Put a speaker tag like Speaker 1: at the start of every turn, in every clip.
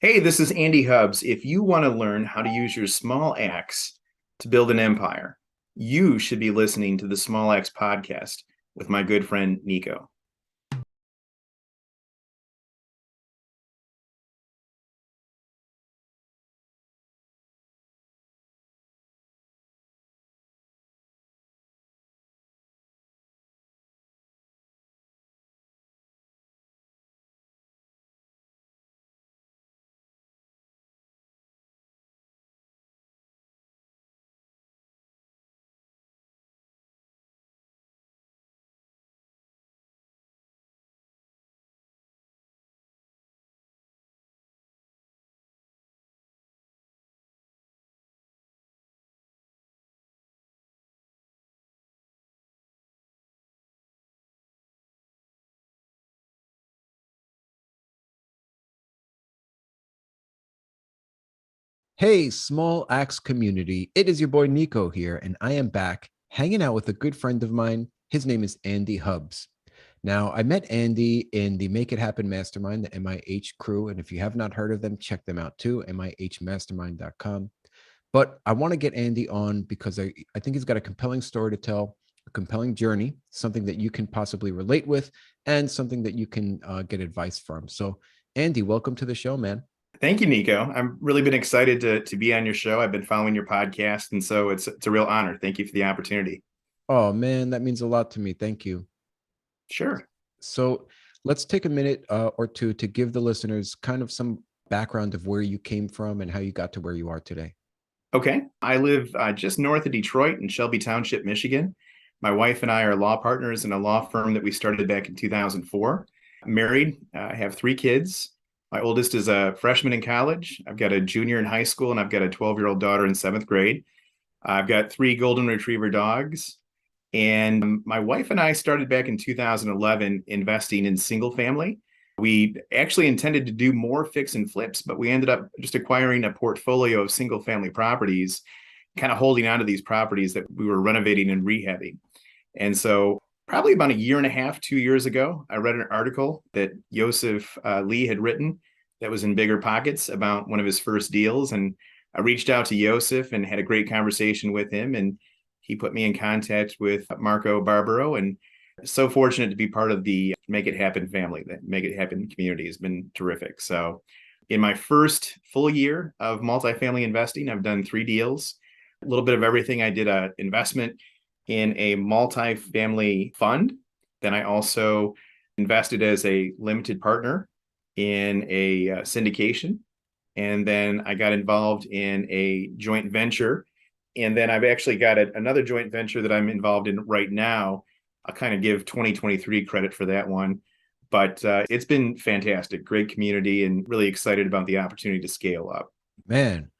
Speaker 1: Hey, this is Andy Hubbs. If you want to learn how to use your small axe to build an empire, you should be listening to the Small Axe podcast with my good friend Nico.
Speaker 2: Hey, small axe community. It is your boy Nico here, and I am back hanging out with a good friend of mine. His name is Andy Hubbs. Now, I met Andy in the Make It Happen Mastermind, the MIH crew. And if you have not heard of them, check them out too, mihmastermind.com. But I want to get Andy on because I think he's got a compelling story to tell, a compelling journey, something that you can possibly relate with, and something that you can get advice from. So, Andy, welcome to the show, man.
Speaker 1: Thank you, Nico. I've really been excited to be on your show. I've been following your podcast, and so it's a real honor. Thank you for the opportunity.
Speaker 2: Oh, man, that means a lot to me. Thank you.
Speaker 1: Sure.
Speaker 2: So let's take a minute or two to give the listeners kind of some background of where you came from and how you got to where you are today.
Speaker 1: Okay. I live just north of Detroit in Shelby Township, Michigan. My wife and I are law partners in a law firm that we started back in 2004. I'm married. I have three kids. My oldest is a freshman in college. I've got a junior in high school, and I've got a 12-year-old daughter in seventh grade. I've got three golden retriever dogs. And my wife and I started back in 2011 investing in single family. We actually intended to do more fix and flips, but we ended up just acquiring a portfolio of single family properties, kind of holding on to these properties that we were renovating and rehabbing. And so, probably about a year and a half, 2 years ago, I read an article that Joseph Lee had written that was in Bigger Pockets about one of his first deals. And I reached out to Joseph and had a great conversation with him. And he put me in contact with Marco Barbaro, and so fortunate to be part of the Make It Happen family. The Make It Happen community has been terrific. So, in my first full year of multifamily investing, I've done three deals, a little bit of everything. I did an investment in a multifamily fund. Then I also invested as a limited partner in a syndication. And then I got involved in a joint venture. And then I've actually got another joint venture that I'm involved in right now. I'll kind of give 2023 credit for that one. But it's been fantastic, great community, and really excited about the opportunity to scale up.
Speaker 2: Man,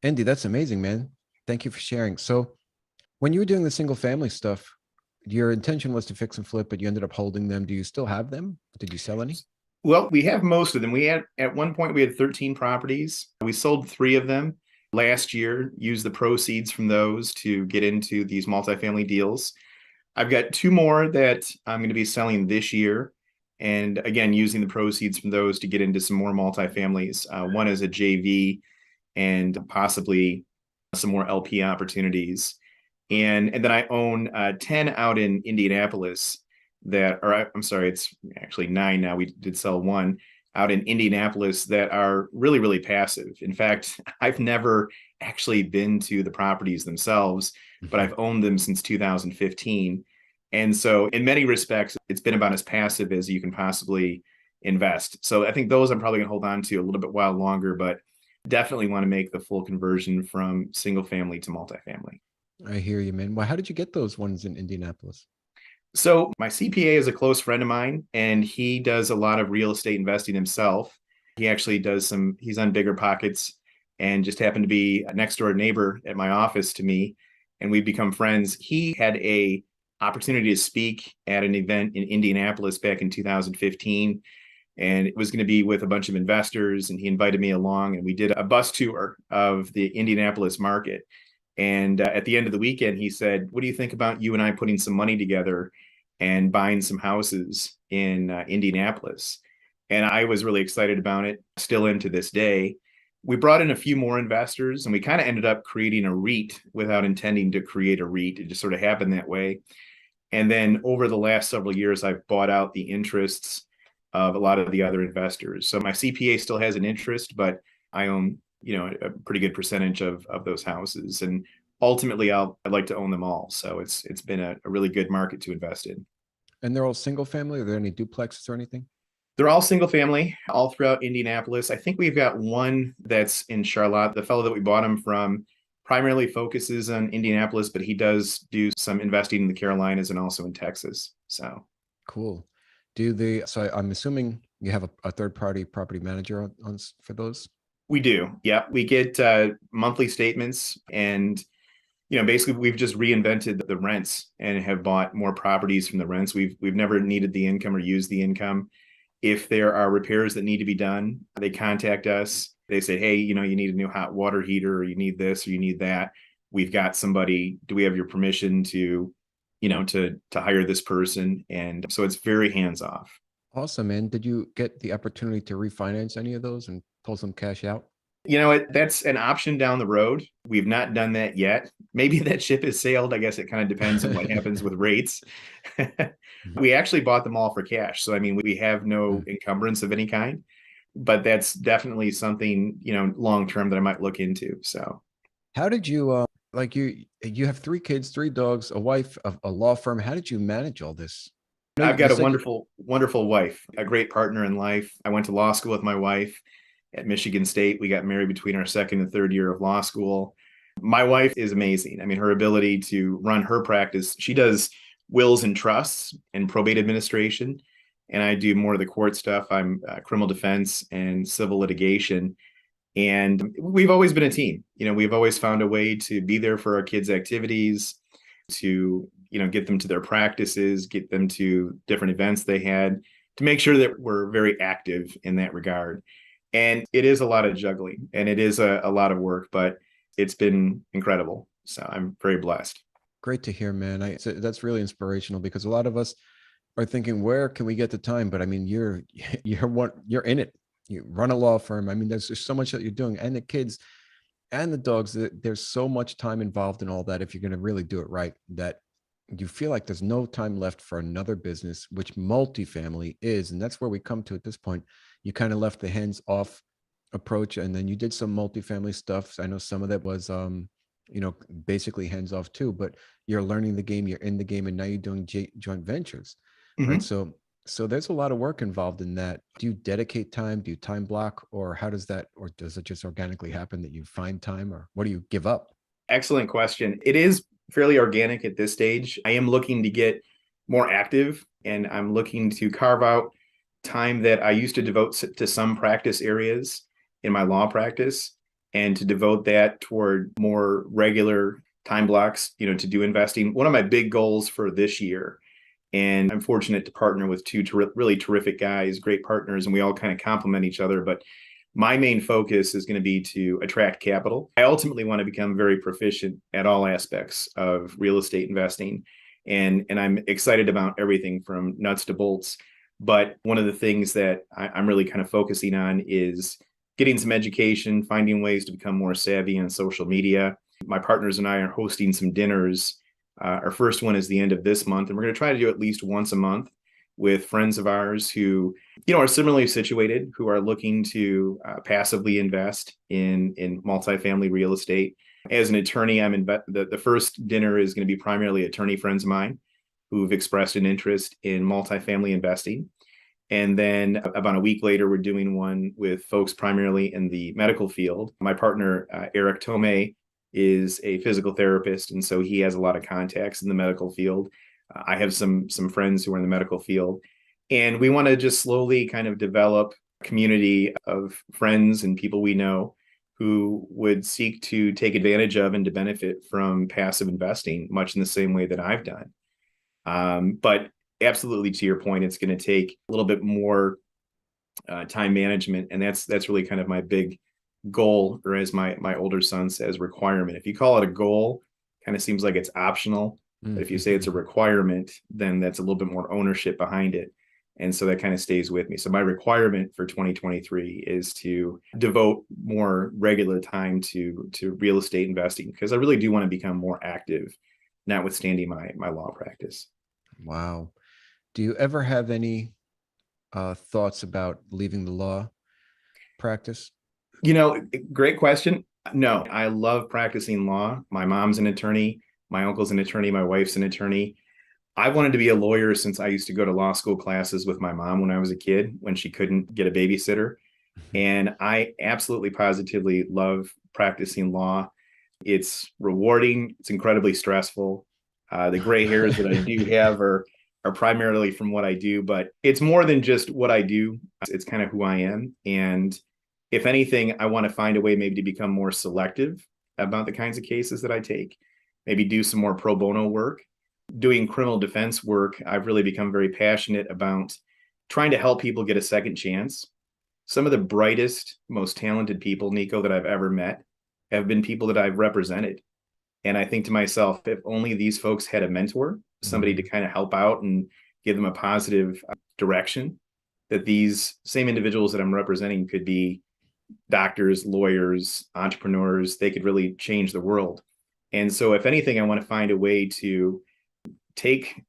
Speaker 2: Andy, that's amazing, man. Thank you for sharing. So, when you were doing the single family stuff, your intention was to fix and flip, but you ended up holding them. Do you still have them? Did you sell any?
Speaker 1: Well, we have most of them. We had at one point we had 13 properties. We sold three of them last year, used the proceeds from those to get into these multifamily deals. I've got two more that I'm going to be selling this year. And again, using the proceeds from those to get into some more multifamilies. One is a JV and possibly some more LP opportunities. And then I own 10 out in Indianapolis that are, I'm sorry, it's actually nine now. We did sell one out in Indianapolis that are really, really passive. In fact, I've never actually been to the properties themselves, but I've owned them since 2015. And so, in many respects, it's been about as passive as you can possibly invest. So, I think those I'm probably going to hold on to a little bit while longer, but definitely want to make the full conversion from single family to multifamily.
Speaker 2: I hear you, man. Well, how did you get those ones in Indianapolis?
Speaker 1: So my CPA is a close friend of mine, and he does a lot of real estate investing himself. He actually does he's on Bigger Pockets and just happened to be a next door neighbor at my office to me, and we've become friends. He had a opportunity to speak at an event in Indianapolis back in 2015, and it was going to be with a bunch of investors, and he invited me along, and we did a bus tour of the Indianapolis market. And at the end of the weekend, he said, "What do you think about you and I putting some money together and buying some houses in Indianapolis?" And I was really excited about it, still into this day. We brought in a few more investors and we kind of ended up creating a REIT without intending to create a REIT. It just sort of happened that way. And then over the last several years, I've bought out the interests of a lot of the other investors. So my CPA still has an interest, but I own, a pretty good percentage of those houses. And ultimately I'd like to own them all. So it's been a really good market to invest in.
Speaker 2: And they're all single family? Are there any duplexes or anything?
Speaker 1: They're all single family, all throughout Indianapolis. I think we've got one that's in Charlotte. The fellow that we bought them from primarily focuses on Indianapolis, but he does do some investing in the Carolinas and also in Texas. So
Speaker 2: Cool. So I'm assuming you have a third party property manager for those?
Speaker 1: we do. Yeah. We get monthly statements and basically we've just reinvented the rents and have bought more properties from the rents. We've never needed the income or used the income. If there are repairs that need to be done, they contact us. They say, hey, you need a new hot water heater, or you need this, or you need that. We've got somebody. Do we have your permission to hire this person? And so it's very hands off.
Speaker 2: Awesome, man. Did you get the opportunity to refinance any of those and pull some cash out?
Speaker 1: You know what? That's an option down the road. We've not done that yet. Maybe that ship has sailed. I guess it kind of depends on what happens with rates. We actually bought them all for cash. So, I mean, we have no encumbrance of any kind, but that's definitely something, long term that I might look into. So,
Speaker 2: How did you you have three kids, three dogs, a wife, a law firm. How did you manage all this? No,
Speaker 1: I've
Speaker 2: you
Speaker 1: got a
Speaker 2: said
Speaker 1: wonderful, wonderful wife, a great partner in life. I went to law school with my wife at Michigan State. We got married between our second and third year of law school. My wife is amazing. I mean, her ability to run her practice, she does wills and trusts and probate administration. And I do more of the court stuff. I'm criminal defense and civil litigation. And we've always been a team. We've always found a way to be there for our kids' activities, to, get them to their practices, get them to different events they had, to make sure that we're very active in that regard. And it is a lot of juggling and it is a lot of work, but it's been incredible. So I'm very blessed.
Speaker 2: great to hear, man. That's really inspirational because a lot of us are thinking, where can we get the time? But I mean, you're in it. You run a law firm. I mean, there's just so much that you're doing, and the kids and the dogs. There's so much time involved in all that. If you're going to really do it right, that you feel like there's no time left for another business, which multifamily is, and that's where we come to at this point. You kind of left the hands off approach, and then you did some multifamily stuff. I know some of that was basically hands off too, but you're learning the game, you're in the game, and now you're doing joint ventures, right?
Speaker 1: Mm-hmm.
Speaker 2: So there's a lot of work involved in that. Do you dedicate time? Do you time block, or how does that, or does it just organically happen that you find time, or what do you give up?
Speaker 1: Excellent question. It is fairly organic at this stage. I am looking to get more active and I'm looking to carve out time that I used to devote to some practice areas in my law practice and to devote that toward more regular time blocks, to do investing. One of my big goals for this year, and I'm fortunate to partner with two really terrific guys, great partners, and we all kind of complement each other. But my main focus is going to be to attract capital. I ultimately want to become very proficient at all aspects of real estate investing. And I'm excited about everything from nuts to bolts. But one of the things that I'm really kind of focusing on is getting some education, finding ways to become more savvy on social media. My partners and I are hosting some dinners. Our first one is the end of this month, and we're going to try to do at least once a month with friends of ours who, are similarly situated, who are looking to passively invest in multifamily real estate. As an attorney, the first dinner is going to be primarily attorney friends of mine who've expressed an interest in multifamily investing. And then about a week later, we're doing one with folks primarily in the medical field. My partner, Eric Tomei, is a physical therapist, and so he has a lot of contacts in the medical field. I have some friends who are in the medical field, and we want to just slowly kind of develop a community of friends and people we know who would seek to take advantage of and to benefit from passive investing, much in the same way that I've done. But absolutely, to your point, it's going to take a little bit more time management, and that's really kind of my big goal, or as my older son says, requirement. If you call it a goal, kind of seems like it's optional. But if you say it's a requirement, then that's a little bit more ownership behind it. And so that kind of stays with me. So my requirement for 2023 is to devote more regular time to real estate investing, because I really do want to become more active, notwithstanding my law practice.
Speaker 2: Wow. Do you ever have any thoughts about leaving the law practice?
Speaker 1: You know, great question. No, I love practicing law. My mom's an attorney, my uncle's an attorney, my wife's an attorney. I wanted to be a lawyer since I used to go to law school classes with my mom when I was a kid, when she couldn't get a babysitter. And I absolutely positively love practicing law. It's rewarding, it's incredibly stressful. The gray hairs that I do have are primarily from what I do, but it's more than just what I do. It's kind of who I am. And if anything, I want to find a way maybe to become more selective about the kinds of cases that I take, maybe do some more pro bono work. Doing criminal defense work, I've really become very passionate about trying to help people get a second chance. Some of the brightest, most talented people, Nico, that I've ever met have been people that I've represented. And I think to myself, if only these folks had a mentor, somebody to kind of help out and give them a positive direction, that these same individuals that I'm representing could be doctors, lawyers, entrepreneurs. They could really change the world. And so, if anything, I want to find a way to take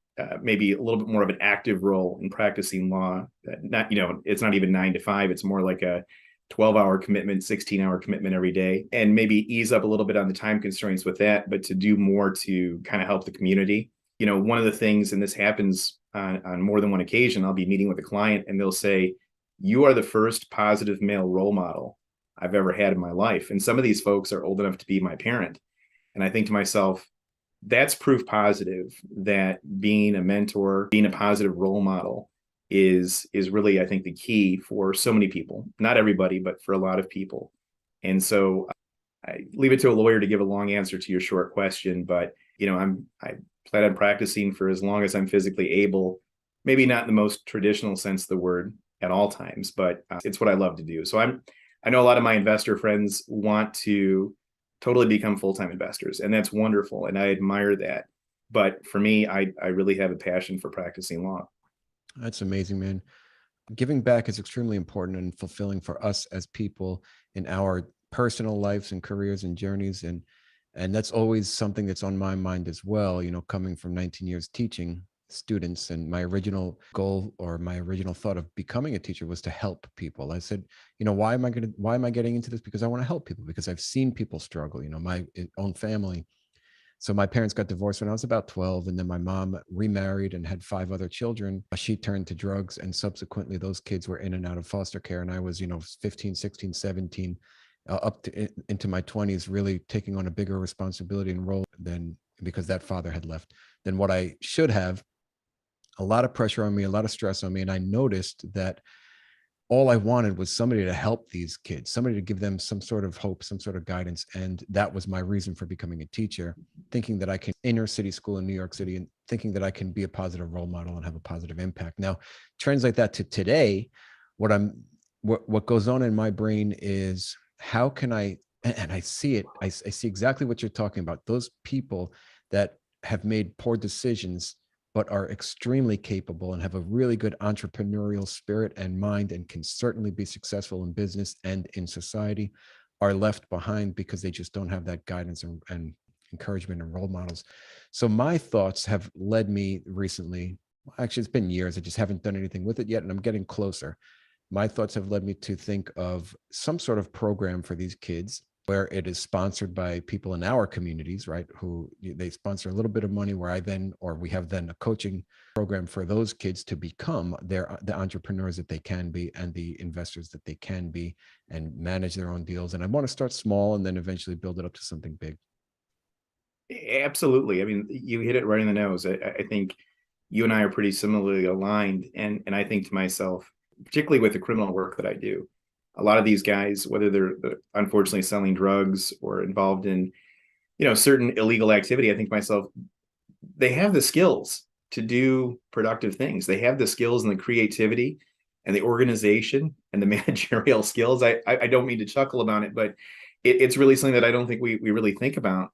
Speaker 1: maybe a little bit more of an active role in practicing law. Not, it's not even 9 to 5. It's more like a 12-hour commitment, 16-hour commitment every day, and maybe ease up a little bit on the time constraints with that, but to do more to kind of help the community. One of the things, and this happens on more than one occasion, I'll be meeting with a client and they'll say, "You are the first positive male role model I've ever had in my life." And some of these folks are old enough to be my parent. And I think to myself, that's proof positive that being a mentor, being a positive role model is really, I think, the key for so many people. Not everybody, but for a lot of people. And so I leave it to a lawyer to give a long answer to your short question, but I plan on practicing for as long as I'm physically able. Maybe not in the most traditional sense of the word at all times, but it's what I love to do. So I know a lot of my investor friends want to totally become full-time investors, and that's wonderful, and I admire that. But for me, I really have a passion for practicing law.
Speaker 2: That's amazing, man. Giving back is extremely important and fulfilling for us as people in our personal lives and careers and journeys. And that's always something that's on my mind as well, coming from 19 years teaching students. And my original goal, or my original thought of becoming a teacher, was to help people. I said, why am I getting into this? Because I want to help people, because I've seen people struggle, my own family. So my parents got divorced when I was about 12, and then my mom remarried and had 5 other children. She turned to drugs, and subsequently those kids were in and out of foster care. And I was, 15, 16, 17, up to into my 20s, really taking on a bigger responsibility and role than, because that father had left, than what I should have. A lot of pressure on me, a lot of stress on me. And I noticed that all I wanted was somebody to help these kids, somebody to give them some sort of hope, some sort of guidance. And that was my reason for becoming a teacher, thinking that I can inner city school in New York City, and thinking that I can be a positive role model and have a positive impact. Now, translate that to today. What goes on in my brain is, how can I, and I see it, I see exactly what you're talking about. Those people that have made poor decisions but are extremely capable and have a really good entrepreneurial spirit and mind, and can certainly be successful in business and in society, are left behind because they just don't have that guidance and encouragement and role models. So my thoughts have led me recently, actually it's been years, I just haven't done anything with it yet, and I'm getting closer. My thoughts have led me to think of some sort of program for these kids, where it is sponsored by people in our communities, right? Who they sponsor a little bit of money, where we have then a coaching program for those kids to become the entrepreneurs that they can be, and the investors that they can be, and manage their own deals. And I want to start small and then eventually build it up to something big.
Speaker 1: Absolutely. I mean, you hit it right in the nose. I think you and I are pretty similarly aligned. And I think to myself, particularly with the criminal work that I do, a lot of these guys, whether they're unfortunately selling drugs or involved in, certain illegal activity, I think to myself, they have the skills to do productive things. They have the skills and the creativity and the organization and the managerial skills. I don't mean to chuckle about it, but it's really something that I don't think we really think about.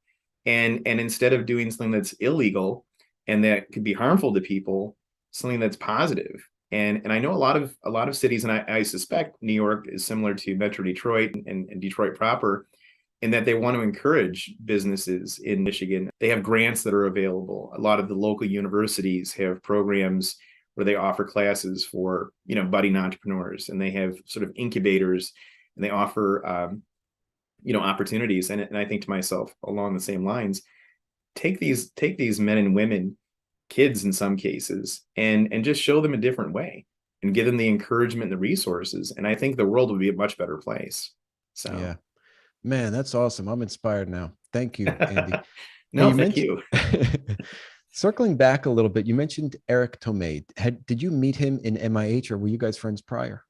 Speaker 1: And instead of doing something that's illegal and that could be harmful to people, something that's positive And I know a lot of cities, and I suspect New York is similar to Metro Detroit and Detroit proper, in that they want to encourage businesses in Michigan. They have grants that are available. A lot of the local universities have programs where they offer classes for, budding entrepreneurs, and they have sort of incubators, and they offer, opportunities. And I think to myself along the same lines, take these men and women, kids in some cases, and just show them a different way and give them the encouragement and the resources. And I think the world would be a much better place. So,
Speaker 2: Yeah. Man, that's awesome. I'm inspired now. Thank you, Andy. Hey,
Speaker 1: no,
Speaker 2: you
Speaker 1: thank
Speaker 2: mentioned
Speaker 1: you.
Speaker 2: circling back a little bit, you mentioned Eric Tomei. Did you meet him in MIH or were you guys friends prior?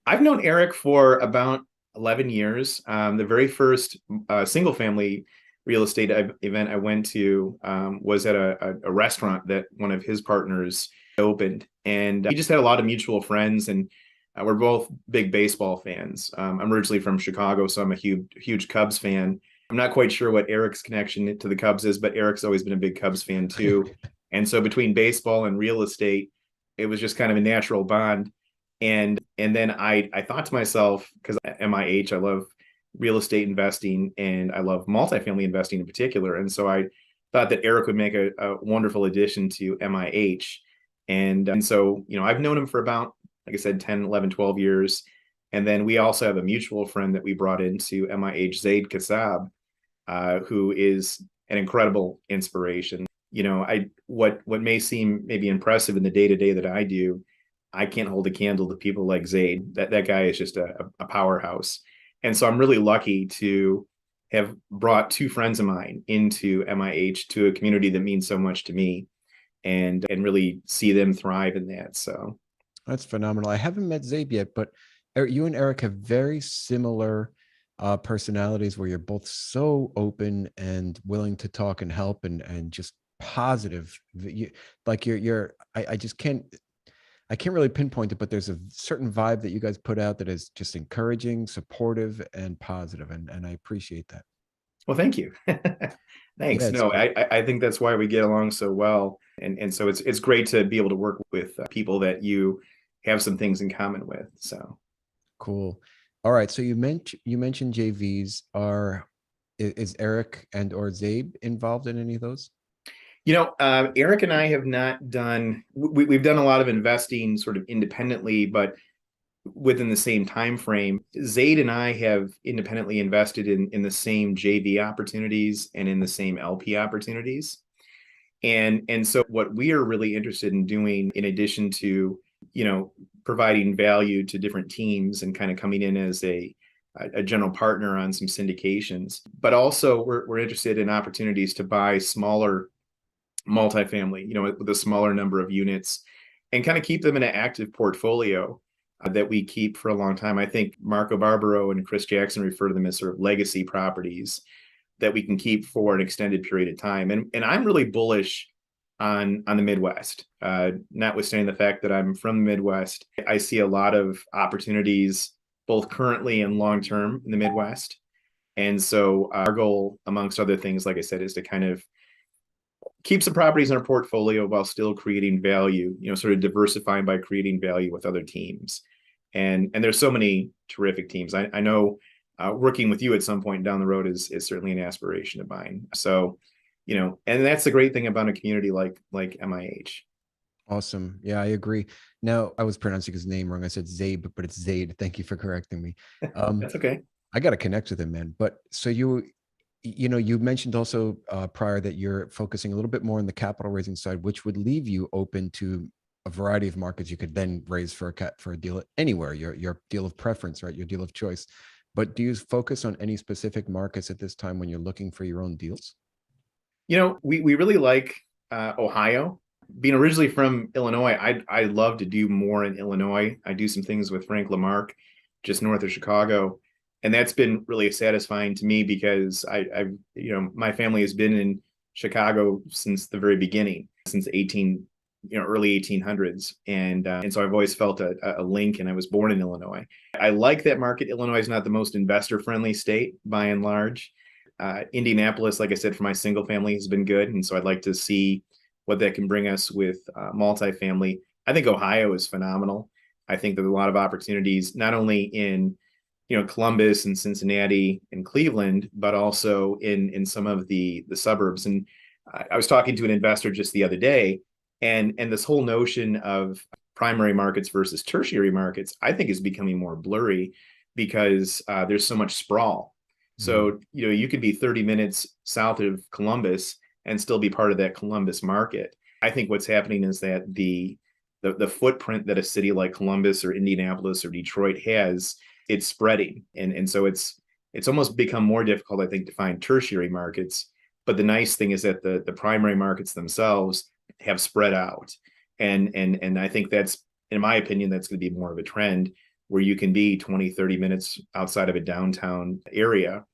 Speaker 1: I've known Eric for about 11 years. The very first single family real estate event I went to was at a restaurant that one of his partners opened. And he just had a lot of mutual friends, and we're both big baseball fans. I'm originally from Chicago, so I'm a huge Cubs fan. I'm not quite sure what Eric's connection to the Cubs is, but Eric's always been a big Cubs fan too. And so between baseball and real estate, it was just kind of a natural bond. And then I thought to myself, because at MIH, I love real estate investing and I love multifamily investing in particular. And so I thought that Eric would make a wonderful addition to MIH. And so, I've known him for about, like I said, 10, 11, 12 years. And then we also have a mutual friend that we brought into MIH, Zaid Kassab, who is an incredible inspiration. What may seem maybe impressive in the day to day that I do, I can't hold a candle to people like Zaid. That guy is just a powerhouse. And so I'm really lucky to have brought two friends of mine into MIH, to a community that means so much to me, and really see them thrive in that. So
Speaker 2: That's phenomenal. I haven't met Zabe yet, but you and Eric have very similar personalities where you're both so open and willing to talk and help and just positive. Like I just I can't really pinpoint it, but there's a certain vibe that you guys put out that is just encouraging, supportive, and positive, and I appreciate that.
Speaker 1: well, thank you.
Speaker 2: Yeah,
Speaker 1: Thanks.
Speaker 2: it's
Speaker 1: No,
Speaker 2: great.
Speaker 1: I think that's why we get along so well, and so it's great to be able to work with people that you have some things in common with. So
Speaker 2: Cool. All right. So you mentioned JVs. Is Eric and or Zabe involved in any of those?
Speaker 1: Eric and I have not done. We've done a lot of investing sort of independently, but within the same time frame. Zaid and I have independently invested in the same JV opportunities and in the same LP opportunities. And so what we are really interested in doing, in addition to, you know, providing value to different teams and kind of coming in as a general partner on some syndications, but also we're interested in opportunities to buy smaller multifamily, with a smaller number of units, and kind of keep them in an active portfolio that we keep for a long time. I think Marco Barbaro and Chris Jackson refer to them as sort of legacy properties that we can keep for an extended period of time. And I'm really bullish on the Midwest. Notwithstanding the fact that I'm from the Midwest, I see a lot of opportunities both currently and long term in the Midwest. And so our goal, amongst other things, like I said, is to kind of keep some properties in our portfolio while still creating value, sort of diversifying by creating value with other teams. And there's so many terrific teams. I know working with you at some point down the road is certainly an aspiration of mine. So, and that's the great thing about a community like MIH.
Speaker 2: Awesome. Yeah, I agree. Now, I was pronouncing his name wrong. I said Zabe, but it's Zaid. Thank you for correcting me.
Speaker 1: That's okay.
Speaker 2: I got to connect with him, man. But so you mentioned also prior that you're focusing a little bit more on the capital raising side, which would leave you open to a variety of markets you could then raise for a deal anywhere, your deal of preference, right? Your deal of choice. But do you focus on any specific markets at this time when you're looking for your own deals?
Speaker 1: We really like Ohio. Being originally from Illinois, I love to do more in Illinois. I do some things with Frank Lamarck, just north of Chicago, and that's been really satisfying to me because my family has been in Chicago since the very beginning, since early 1800s, and so I've always felt a link, and I was born in Illinois. I like that market. Illinois is not the most investor friendly state by and large. Indianapolis, like I said, for my single family has been good, and so I'd like to see what that can bring us with multifamily. I think Ohio is phenomenal. I think there's a lot of opportunities, not only in Columbus and Cincinnati and Cleveland, but also in some of the suburbs. And I was talking to an investor just the other day, and this whole notion of primary markets versus tertiary markets, I think, is becoming more blurry because there's so much sprawl.
Speaker 2: Mm.
Speaker 1: So you could be 30 minutes south of Columbus and still be part of that Columbus market. I think what's happening is that the footprint that a city like Columbus or Indianapolis or Detroit has, it's spreading, and so it's almost become more difficult, I think, to find tertiary markets. But the nice thing is that the primary markets themselves have spread out, and I think that's, in my opinion, that's going to be more of a trend where you can be 20, 30 minutes outside of a downtown area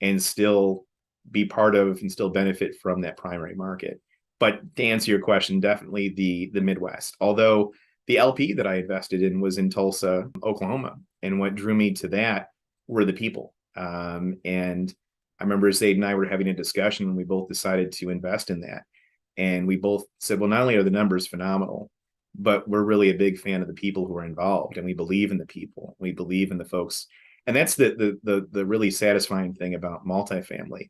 Speaker 1: and still be part of and still benefit from that primary market. But to answer your question, definitely the Midwest. Although the LP that I invested in was in Tulsa, Oklahoma, and what drew me to that were the people. And I remember Zaid and I were having a discussion, and we both decided to invest in that. And we both said, well, not only are the numbers phenomenal, but we're really a big fan of the people who are involved, and we believe in the people. We believe in the folks, and that's the really satisfying thing about multifamily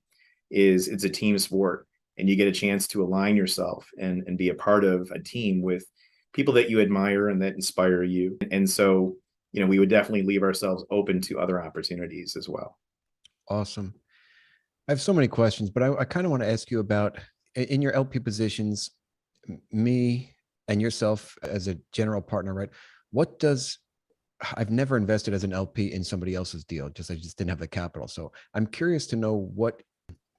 Speaker 1: is it's a team sport, and you get a chance to align yourself and be a part of a team with people that you admire and that inspire you. And so, we would definitely leave ourselves open to other opportunities as well.
Speaker 2: Awesome. I have so many questions, but I kind of want to ask you about in your LP positions, me and yourself as a general partner, right? What does I've never invested as an LP in somebody else's deal, I just didn't have the capital. So I'm curious to know what,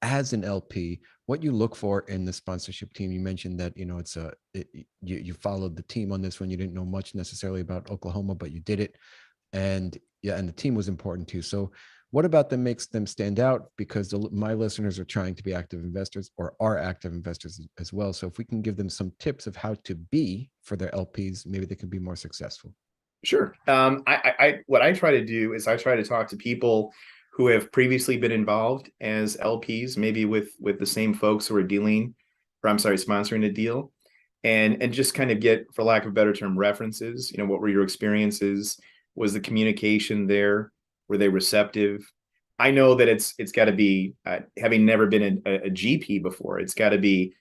Speaker 2: as an LP, what you look for in the sponsorship team. You mentioned that, you followed the team on this one. You didn't know much necessarily about Oklahoma, but you did it. And yeah, and the team was important too. So what about them makes them stand out? Because my listeners are trying to be active investors or are active investors as well. So if we can give them some tips of how to be for their LPs, maybe they can be more successful.
Speaker 1: Sure. What I try to do is I try to talk to people who have previously been involved as LPs, maybe with the same folks who are dealing, or I'm sorry, sponsoring a deal, and just kind of get, for lack of a better term, references. What were your experiences? Was the communication there? Were they receptive? I know that it's got to be, having never been a GP before, it's got to be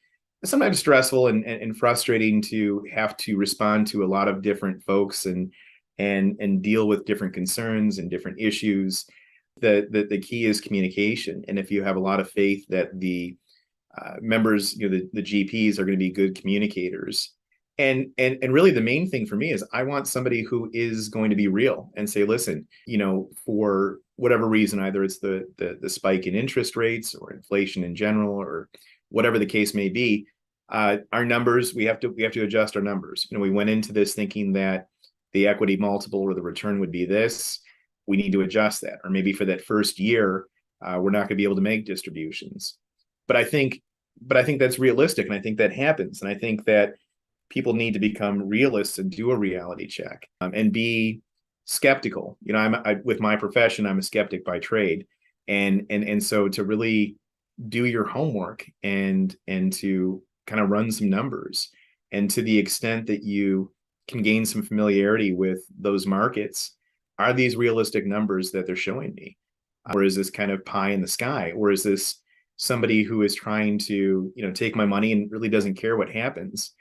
Speaker 1: sometimes stressful and frustrating to have to respond to a lot of different folks and deal with different concerns and different issues. The key is communication, and if you have a lot of faith that the members, the GPs are going to be good communicators, and really the main thing for me is I want somebody who is going to be real and say, listen, for whatever reason, either it's the spike in interest rates or inflation in general or whatever the case may be, our numbers, we have to adjust our numbers. We went into this thinking that the equity multiple or the return would be this. We need to adjust that, or maybe for that first year, we're not going to be able to make distributions. But I think that's realistic, and I think that happens, and I think that people need to become realists and do a reality check, and be skeptical. With my profession, I'm a skeptic by trade, and so to really do your homework and to kind of run some numbers, and to the extent that you can gain some familiarity with those markets, are these realistic numbers that they're showing me, or is this kind of pie in the sky, or is this somebody who is trying to take my money and really doesn't care what happens?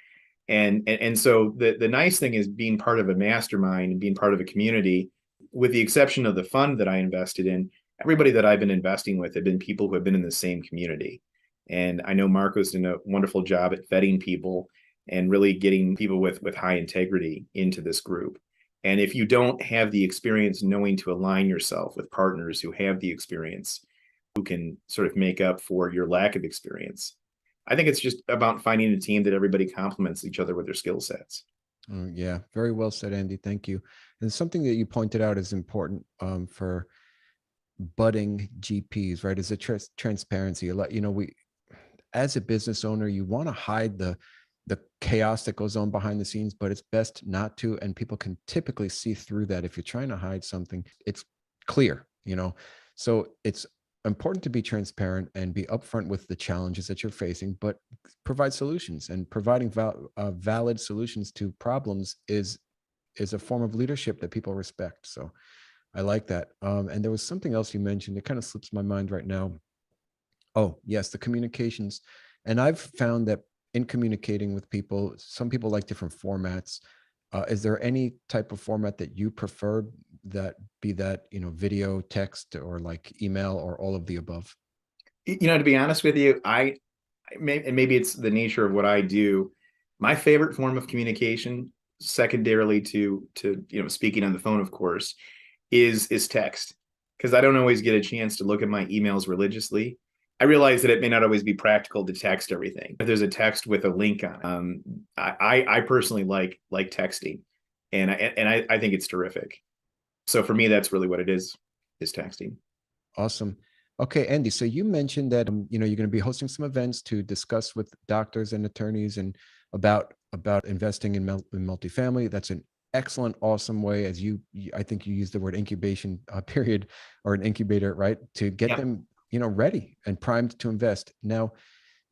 Speaker 1: And so the nice thing is being part of a mastermind and being part of a community. With the exception of the fund that I invested in, everybody that I've been investing with have been people who have been in the same community. And I know Marco's done a wonderful job at vetting people and really getting people with high integrity into this group. And if you don't have the experience knowing to align yourself with partners who have the experience, who can sort of make up for your lack of experience, I think it's just about finding a team that everybody complements each other with their skill sets.
Speaker 2: Yeah, very well said, Andy. Thank you. And something that you pointed out is important for budding GPs, right? Is a transparency. We, as a business owner, you want to hide the chaos that goes on behind the scenes, but it's best not to. And people can typically see through that. If you're trying to hide something, it's clear, So it's important to be transparent and be upfront with the challenges that you're facing, but provide solutions. And providing valid solutions to problems is a form of leadership that people respect. So I like that. And there was something else you mentioned. It kind of slips my mind right now. Oh, yes, the communications. And I've found that in communicating with people, some people like different formats. Is there any type of format that you prefer, that be that, video, text, or like email, or all of the above?
Speaker 1: To be honest with you, and maybe it's the nature of what I do. My favorite form of communication, secondarily to speaking on the phone, of course, is text, because I don't always get a chance to look at my emails religiously. I realize that it may not always be practical to text everything. If there's a text with a link on it, I personally like texting, and I think it's terrific. So for me, that's really what it is texting.
Speaker 2: Awesome. Okay, Andy. So you mentioned that you're going to be hosting some events to discuss with doctors and attorneys and about investing in multifamily. That's an excellent, awesome way, as I think you used the word incubation period, or an incubator, right, to get
Speaker 1: Yep.
Speaker 2: them ready and primed to invest. Now,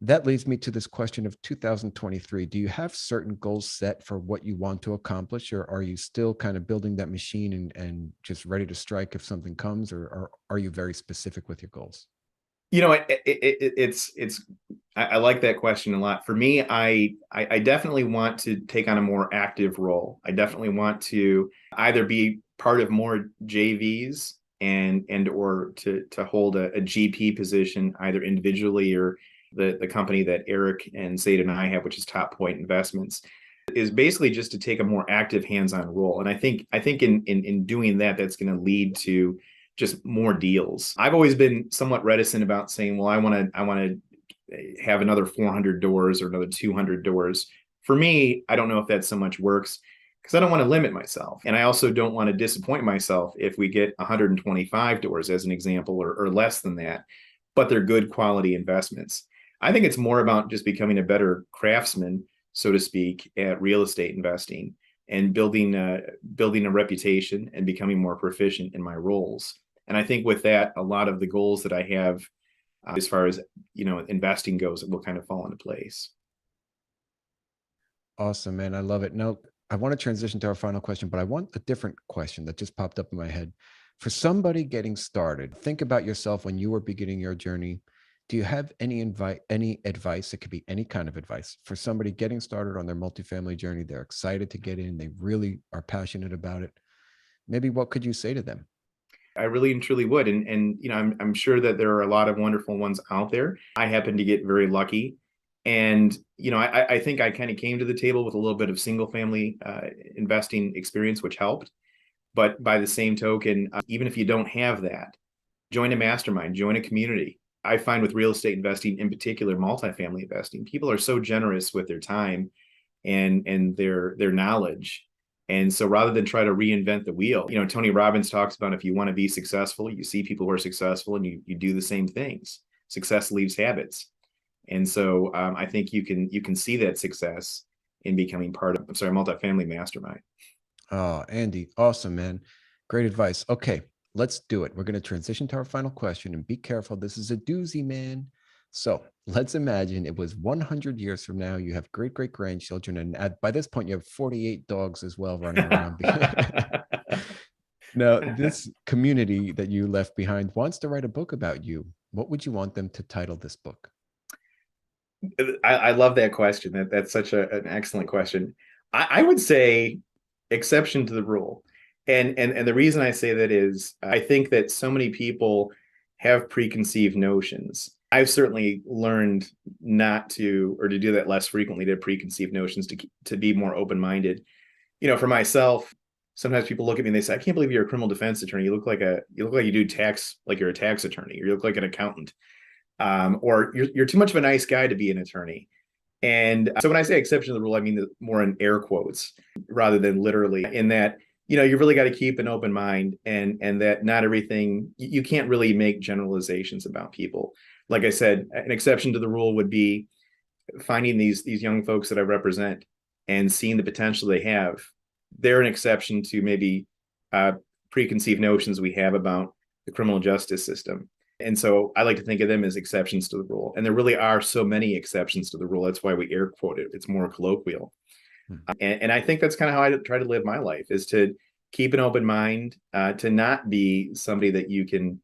Speaker 2: that leads me to this question of 2023. Do you have certain goals set for what you want to accomplish, or are you still kind of building that machine and just ready to strike if something comes, or are you very specific with your goals?
Speaker 1: It's I like that question a lot. For me, I definitely want to take on a more active role. I definitely want to either be part of more JVs and or to hold a GP position, either individually or the company that Eric and Zaid and I have, which is Top Point Investments, is basically just to take a more active hands-on role. And I think in doing that, that's going to lead to just more deals. I've always been somewhat reticent about saying, well, I want to have another 400 doors or another 200 doors. For me, I don't know if that so much works, because I don't want to limit myself. And I also don't want to disappoint myself if we get 125 doors, as an example, or less than that, but they're good quality investments. I think it's more about just becoming a better craftsman, so to speak, at real estate investing, and building a reputation and becoming more proficient in my roles. And I think with that, a lot of the goals that I have, as far as investing goes, will kind of fall into place.
Speaker 2: Awesome, man. I love it. Now, I want to transition to our final question, but I want a different question that just popped up in my head. For somebody getting started, think about yourself when you were beginning your journey. Do you have any advice? It could be any kind of advice for somebody getting started on their multifamily journey. They're excited to get in. They really are passionate about it. Maybe what could you say to them?
Speaker 1: I really and truly would. And I'm sure that there are a lot of wonderful ones out there. I happen to get very lucky. And I think I kind of came to the table with a little bit of single family investing experience, which helped. But by the same token, even if you don't have that, join a mastermind, join a community. I find with real estate investing, in particular multifamily investing, people are so generous with their time and their knowledge. And so rather than try to reinvent the wheel, Tony Robbins talks about, if you want to be successful, you see people who are successful and you do the same things. Success leaves habits. And so I think you can see that success in becoming part of, I'm sorry, multifamily mastermind.
Speaker 2: Oh, Andy, awesome, man. Great advice. Okay, let's do it. We're going to transition to our final question, and be careful. This is a doozy, man. So let's imagine it was 100 years from now. You have great great grandchildren, and by this point, you have 48 dogs as well running around. Now, this community that you left behind wants to write a book about you. What would you want them to title this book?
Speaker 1: I love that question. That's such an excellent question. I would say exception to the rule. And the reason I say that is I think that so many people have preconceived notions. I've certainly learned not to, or to do that less frequently, to have preconceived notions, to be more open-minded. For myself, sometimes people look at me and they say, I can't believe you're a criminal defense attorney. You look like you do tax, like you're a tax attorney, or you look like an accountant. Or you're too much of a nice guy to be an attorney. And so when I say exception to the rule, I mean more in air quotes rather than literally, in that you really got to keep an open mind, and that not everything, you can't really make generalizations about people. Like I said, an exception to the rule would be finding these young folks that I represent and seeing the potential they have. They're an exception to maybe preconceived notions we have about the criminal justice system. And so I like to think of them as exceptions to the rule. And there really are so many exceptions to the rule. That's why we air quote it. It's more colloquial. And I think that's kind of how I try to live my life, is to keep an open mind, to not be somebody that you can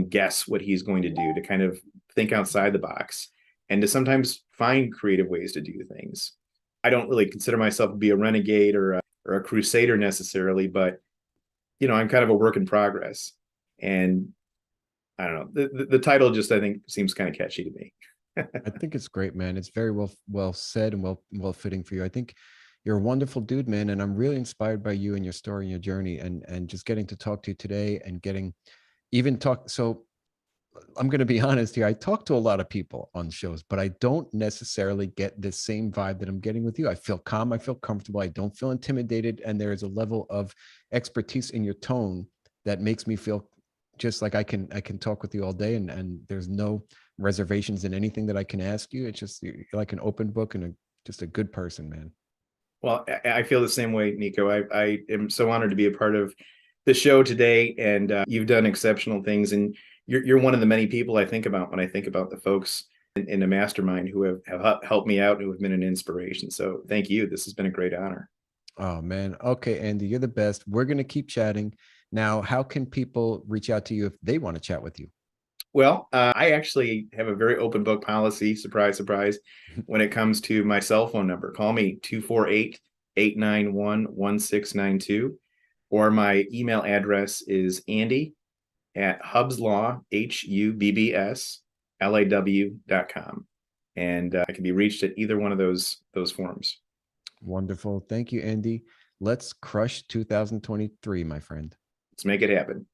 Speaker 1: guess what he's going to do, to kind of think outside the box, and to sometimes find creative ways to do things. I don't really consider myself to be a renegade or a crusader necessarily, but I'm kind of a work in progress. And I don't know, the title just, I think, seems kind of catchy to me.
Speaker 2: I think it's great, man. It's very well said and well fitting for you. I think you're a wonderful dude, man, and I'm really inspired by you and your story and your journey, and just getting to talk to you today and getting even talk. So I'm going to be honest here. I talk to a lot of people on shows, but I don't necessarily get the same vibe that I'm getting with you. I feel calm. I feel comfortable. I don't feel intimidated. And there is a level of expertise in your tone that makes me feel just like I can talk with you all day, and there's no reservations in anything that I can ask you. It's just, you're like an open book and just a good person, man.
Speaker 1: Well, I feel the same way, Nico. I am so honored to be a part of the show today, and you've done exceptional things. And you're one of the many people I think about when I think about the folks in the mastermind who have helped me out, who have been an inspiration. So thank you. This has been a great honor.
Speaker 2: Oh, man. Okay, Andy, you're the best. We're going to keep chatting. Now, how can people reach out to you if they want to chat with you?
Speaker 1: Well, I actually have a very open book policy, surprise, surprise, when it comes to my cell phone number. Call me 248-891-1692, or my email address is Andy@HubbsLaw, HUBBSLAW.com. And I can be reached at either one of those forms.
Speaker 2: Wonderful. Thank you, Andy. Let's crush 2023, my friend.
Speaker 1: Let's make it happen.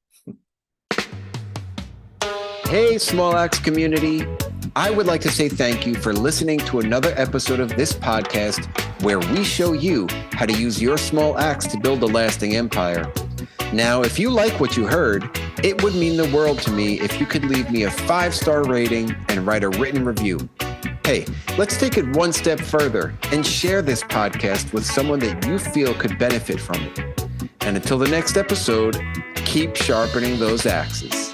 Speaker 2: Hey, Small Axe community. I would like to say thank you for listening to another episode of this podcast, where we show you how to use your small axe to build a lasting empire. Now, if you like what you heard, it would mean the world to me if you could leave me a 5-star rating and write a written review. Hey, let's take it one step further and share this podcast with someone that you feel could benefit from it. And until the next episode, keep sharpening those axes.